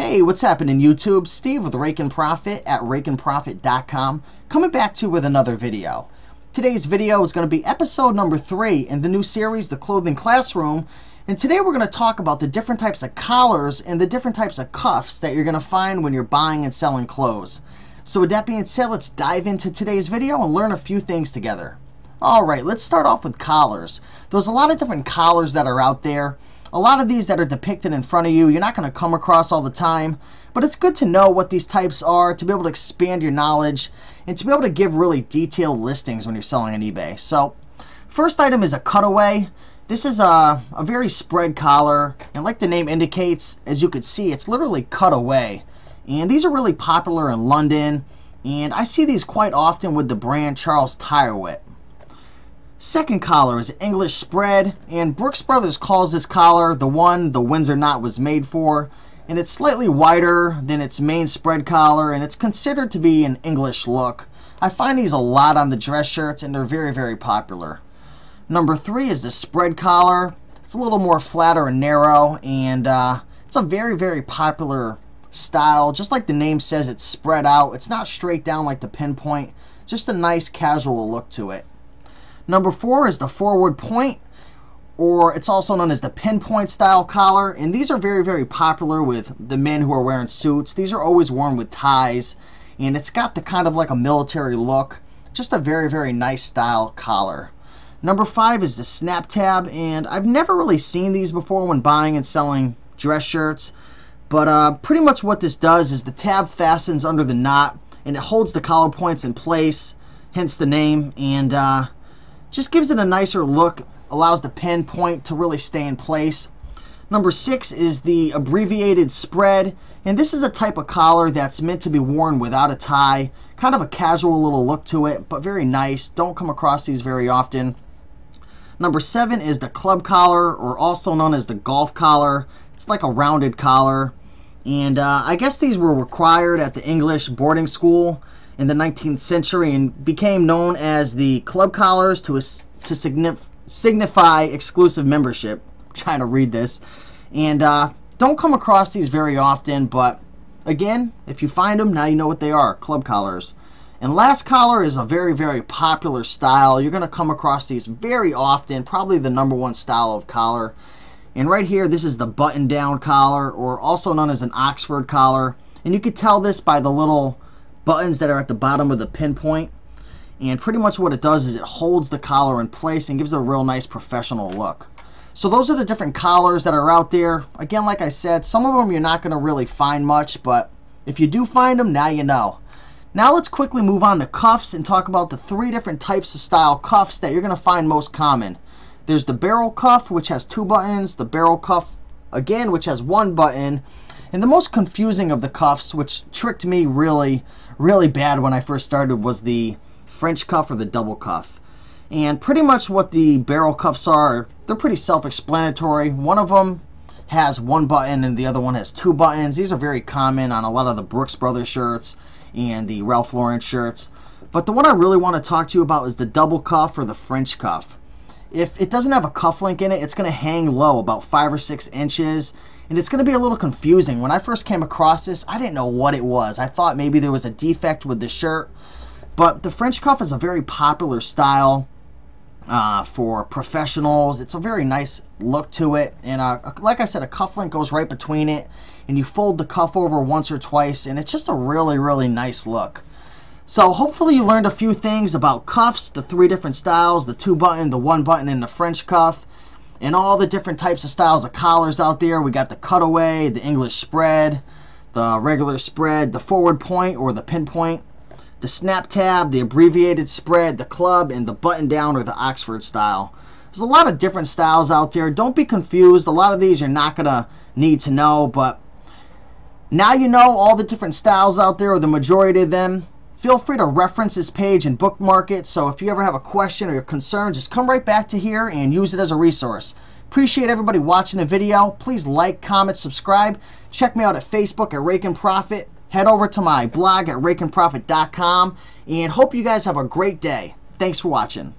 Hey, what's happening YouTube? Steve with Rake and Profit at rakeandprofit.com, coming back to you with another video. Today's video is going to be episode number 3 in the new series, The Clothing Classroom. And today we're going to talk about the different types of collars and the different types of cuffs that you're going to find when you're buying and selling clothes. So with that being said, let's dive into today's video and learn a few things together. Alright, let's start off with collars. There's a lot of different collars that are out there. A lot of these that are depicted in front of you, you're not going to come across all the time, but it's good to know what these types are to be able to expand your knowledge and to be able to give really detailed listings when you're selling on eBay. So, first item is a cutaway. This is a very spread collar, and like the name indicates, as you can see, it's literally cut away. And these are really popular in London, and I see these quite often with the brand Charles Tyrwhitt. Second collar is English spread, and Brooks Brothers calls this collar the one the Windsor knot was made for, and it's slightly wider than its main spread collar, and it's considered to be an English look. I find these a lot on the dress shirts, and they're very, very popular. Number 3 is the spread collar. It's a little more flatter and narrow, and it's a very, very popular style. Just like the name says, it's spread out. It's not straight down like the pinpoint, just a nice casual look to it. Number 4 is the forward point, or it's also known as the pinpoint style collar, and these are very, very popular with the men who are wearing suits. These are always worn with ties, and it's got the kind of like a military look. Just a very, very nice style collar. Number 5 is the snap tab, and I've never really seen these before when buying and selling dress shirts, but pretty much what this does is the tab fastens under the knot, and it holds the collar points in place, hence the name, and just gives it a nicer look, allows the pin point to really stay in place. Number 6 is the abbreviated spread, and this is a type of collar that's meant to be worn without a tie. Kind of a casual little look to it, but very nice. Don't come across these very often. Number 7 is the club collar, or also known as the golf collar. It's like a rounded collar, and I guess these were required at the English boarding school in the 19th century and became known as the club collars to signify exclusive membership. I'm trying to read this. And don't come across these very often, but again, if you find them, now you know what they are, club collars. And last collar is a very, very popular style. You're going to come across these very often, probably the #1 style of collar. And right here, this is the button-down collar, or also known as an Oxford collar. And you can tell this by the little buttons that are at the bottom of the pinpoint, and pretty much what it does is it holds the collar in place and gives it a real nice professional look. So those are the different collars that are out there. Again, like I said, some of them you're not going to really find much, but if you do find them, now you know. Now let's quickly move on to cuffs and talk about the 3 different types of style cuffs that you're going to find most common. There's the barrel cuff, which has 2 buttons, the barrel cuff again, which has 1 button, and the most confusing of the cuffs, which tricked me really bad when I first started, was the French cuff or the double cuff. And pretty much what the barrel cuffs are, they're pretty self-explanatory. One of them has 1 button and the other one has 2 buttons. These are very common on a lot of the Brooks Brothers shirts and the Ralph Lauren shirts. But the one I really want to talk to you about is the double cuff or the French cuff. If it doesn't have a cuff link in it, it's going to hang low about 5 or 6 inches. And it's going to be a little confusing. When I first came across this, I didn't know what it was. I thought maybe there was a defect with the shirt. But the French cuff is a very popular style for professionals. It's a very nice look to it. And like I said, a cuff link goes right between it. And you fold the cuff over once or twice. And it's just a really, really nice look. So hopefully you learned a few things about cuffs, the 3 different styles, the 2 button, the 1 button, and the French cuff. And all the different types of styles of collars out there. We got the cutaway, the English spread, the regular spread, the forward point or the pinpoint, the snap tab, the abbreviated spread, the club, and the button down or the Oxford style. There's a lot of different styles out there. Don't be confused. A lot of these you're not going to need to know, but now you know all the different styles out there, or the majority of them. Feel free to reference this page and bookmark it, so if you ever have a question or your concern, just come right back to here and use it as a resource. Appreciate everybody watching the video. Please like, comment, subscribe. Check me out at Facebook at Rake and Profit. Head over to my blog at rakeandprofit.com, and hope you guys have a great day. Thanks for watching.